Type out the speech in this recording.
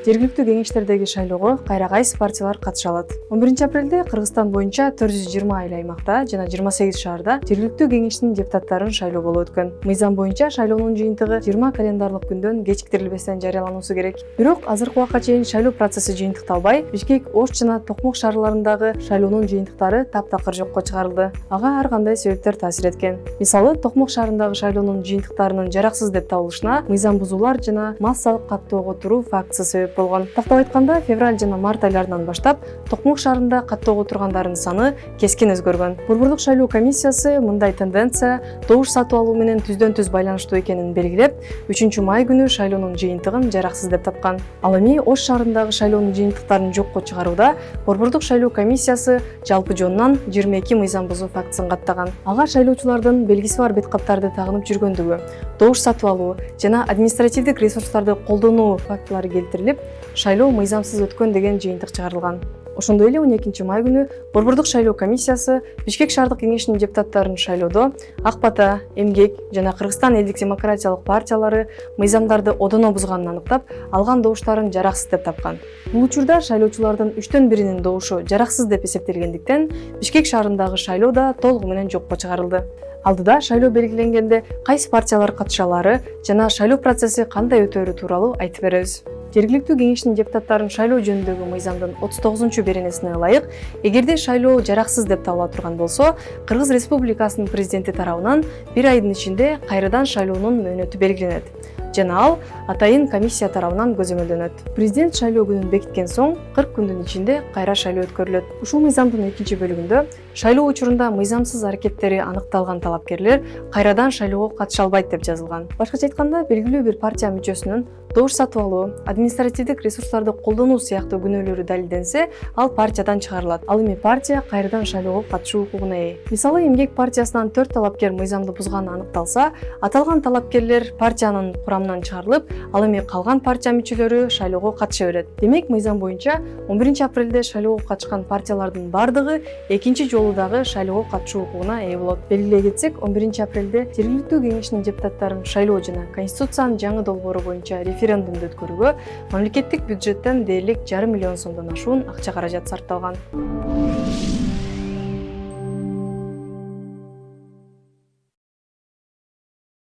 Жергиликтүү кеңештердеги шайлоого кайра кайсы партиялар катыша алат? 11 апрелде Кыргызстан боюнча 420 айыл аймакта жана 28 шаарда жергиликтүү кеңештин депутаттарын шайлоо болуп өткөн. Мыйзам боюнча шайлоонун жыйынтыгы 20 календарлык күндөн кечиктирилбестен жарыялануусу керек. Бирок азыркы убакка чейин шайлоо процесси жыйынтыкталбай, Бишкек, Ош жана Токмок шаарларындагы шайлоонун жыйынтыктары таптакыр жокко чыгарылды. Ага ар кандай себептер таасир эткен. Мисалы, Токмок шаарындагы шайлоонун жыйынтыктарынын жараксыз деп табылышына мыйзам бузуулар жана массалык каттоого туруу фактысы себеп болгон. Тактап айтканда, февраль жана март айларынан баштап Токмок шаарында каттоого тургандардын саны кескин өзгөргөн. Борбордук шайлоо комиссиясы мындай тенденция добуш сатып алуу менен түздөн-түз байланыштуу экенин белгилеп, 3-май күнү шайлоонун жыйынтыгын жараксыз деп тапкан. Ал эми Ош шаарындагы шайлоонун жыйынтыктарын жокко чыгарууда Борбордук шайлоо комиссиясы жалпы жонунан 22 мыйзам бузуу фактысын каттаган. Ага шайлоочулардын белгиси бар бет каптарды тагынып жүргөндүгү, добуш сатып алуу жана административдик ресурстарды колдонуу фактылары келтирилип, шайлоо мыйзамсыз өткөн деген жыйынтык чыгарылган. Ошондой эле 12-май күнү Борбордук шайлоо комиссиясы Бишкек шаардык кеңешинин депутаттарын шайлоодо Ак Бата, Эмгек жана Кыргызстан элдик демократиялык партиялары мыйзамдарды одоно бузганын аныктап, алган добуштарын жараксыз деп тапкан. Бул учурда шайлоочулардын 1/3-нин добушу жараксыз деп эсептелгендиктен, Бишкек шаарындагы шайлоо да толугу менен жокко чыгарылды. Алдыда шайлоо белгиленгенде кайсы партиялар катышалары жана шайлоо процесси кандай өтөөрү тууралуу айтып беребиз. Жергиликтүү кеңештин депутаттарын шайлоо жөнүндөгү мыйзамдын 39-беренесине ылайык, эгерде шайлоо жараксыз деп табыла турган болсо, Кыргыз Республикасынын президенти тарабынан 1 айдын ичинде кайрадан шайлоонун мөөнөтү белгиленет жана ал атайын комиссия тарабынан көзөмөлдөнөт. Президент шайлоо күнүн бекиткен соң 40 күндүн ичинде кайра шайлоо өткөрүлөт. Ушул мыйзамдын 2-бөлүгүндө шайлоо учурунда мыйзамсыз аракеттери аныкталган талапкерлер кайрадан шайлоого катыша албайт деп жазылган. Башкача айтканда, белгилүү бир партия мүчөсүнүн добуш сатып алуу, административдик ресурстарды колдонуу сыяктуу күнөөлөрү далилденсе, ал партиядан чыгарылат. Ал эми партия кайрадан шайлоого катышуу укугуна ээ. Мисалы, Эмгек партиясынан 4 талапкер мыйзамды бузганы аныкталса, аталган талапкерлер партиянын курамынан чыгарылып, ал эми калган партия мүчөлөрү шайлоого катыша берет. Демек, мыйзам боюнча 11-апрелде шайлоого катышкан партиялардын бардыгы экинчи жолу дагы шайлоого катышуу укугуна ээ болот. Белгилей кетсек, 11-апрелде жергиликтүү кеңештин депутаттарын шайлоо жана Конституциянын жаңы долбоору боюнча референдумду өткөрүүгө мамлекеттик бюджеттен дээрлик 500 000 сомдон ашуун акча каражат сарпталган.